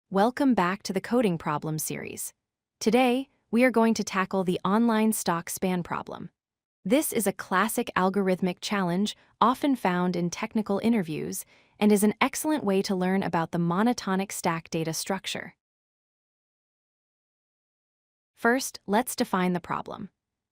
Welcome back to the Coding Problem series. Today, we are going to tackle the online stock span problem. This is a classic algorithmic challenge often found in technical interviews and is an excellent way to learn about the monotonic stack data structure. First, let's define the problem.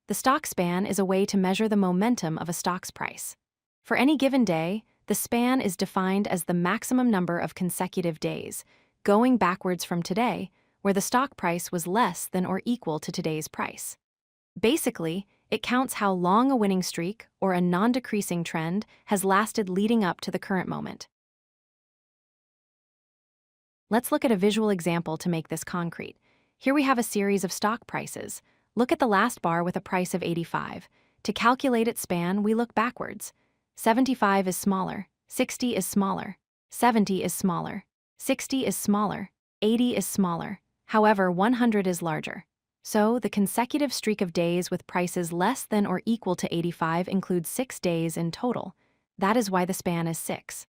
The stock span is a way to measure the momentum of a stock's price. For any given day, the span is defined as the maximum number of consecutive days, going backwards from today, where the stock price was less than or equal to today's price. Basically, it counts how long a winning streak or a non-decreasing trend has lasted leading up to the current moment. Let's look at a visual example to make this concrete. Here we have a series of stock prices. Look at the last bar with a price of 85. To calculate its span, we look backwards. 75 is smaller, 60 is smaller, 70 is smaller, 60 is smaller, 80 is smaller. However, 100 is larger. So, the consecutive streak of days with prices less than or equal to 85 includes 6 days in total. That is why the span is 6.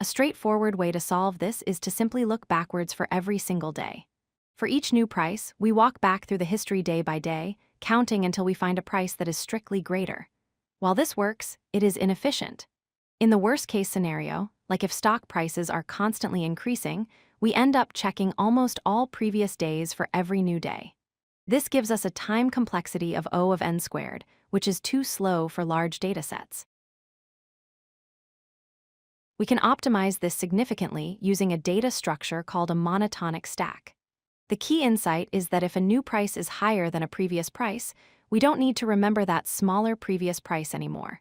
A straightforward way to solve this is to simply look backwards for every single day. For each new price, we walk back through the history day by day, counting until we find a price that is strictly greater. While this works, it is inefficient. In the worst-case scenario, like if stock prices are constantly increasing, we end up checking almost all previous days for every new day. This gives us a time complexity of O of n squared, which is too slow for large datasets. We can optimize this significantly using a data structure called a monotonic stack. The key insight is that if a new price is higher than a previous price, we don't need to remember that smaller previous price anymore.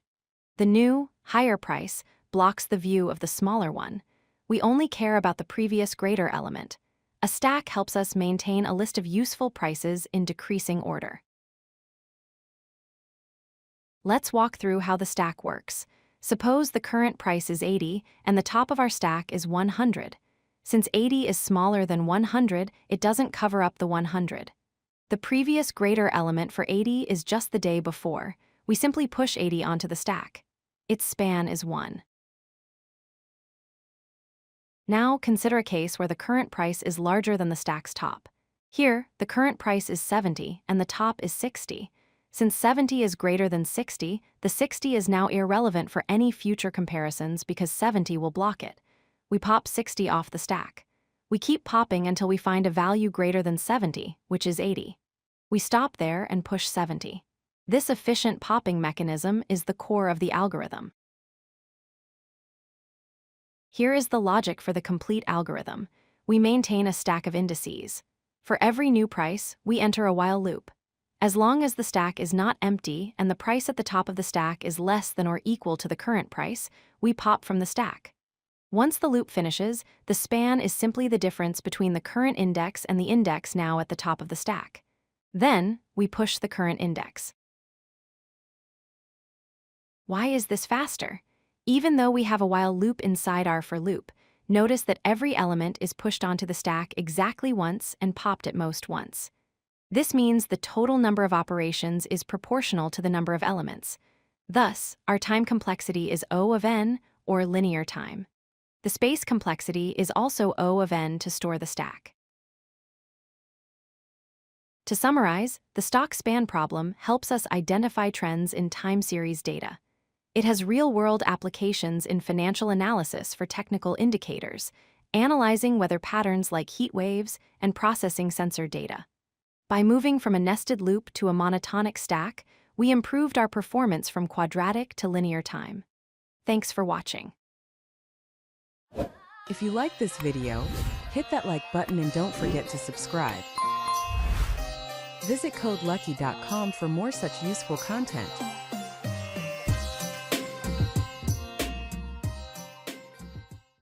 The new, higher price blocks the view of the smaller one. We only care about the previous greater element. A stack helps us maintain a list of useful prices in decreasing order. Let's walk through how the stack works. Suppose the current price is 80 and the top of our stack is 100. Since 80 is smaller than 100, it doesn't cover up the 100. The previous greater element for 80 is just the day before. We simply push 80 onto the stack. Its span is 1. Now consider a case where the current price is larger than the stack's top. Here, the current price is 70 and the top is 60. Since 70 is greater than 60, the 60 is now irrelevant for any future comparisons because 70 will block it. We pop 60 off the stack. We keep popping until we find a value greater than 70, which is 80. We stop there and push 70. This efficient popping mechanism is the core of the algorithm. Here is the logic for the complete algorithm. We maintain a stack of indices. For every new price, we enter a while loop. As long as the stack is not empty and the price at the top of the stack is less than or equal to the current price, we pop from the stack. Once the loop finishes, the span is simply the difference between the current index and the index now at the top of the stack. Then, we push the current index. Why is this faster? Even though we have a while loop inside our for loop, notice that every element is pushed onto the stack exactly once and popped at most once. This means the total number of operations is proportional to the number of elements. Thus, our time complexity is O of n, or linear time. The space complexity is also O of n to store the stack. To summarize, the stock span problem helps us identify trends in time series data. It has real-world applications in financial analysis for technical indicators, analyzing weather patterns like heat waves and processing sensor data. By moving from a nested loop to a monotonic stack, we improved our performance from quadratic to linear time. Thanks for watching. If you like this video, hit that like button and don't forget to subscribe. Visit codelucky.com for more such useful content.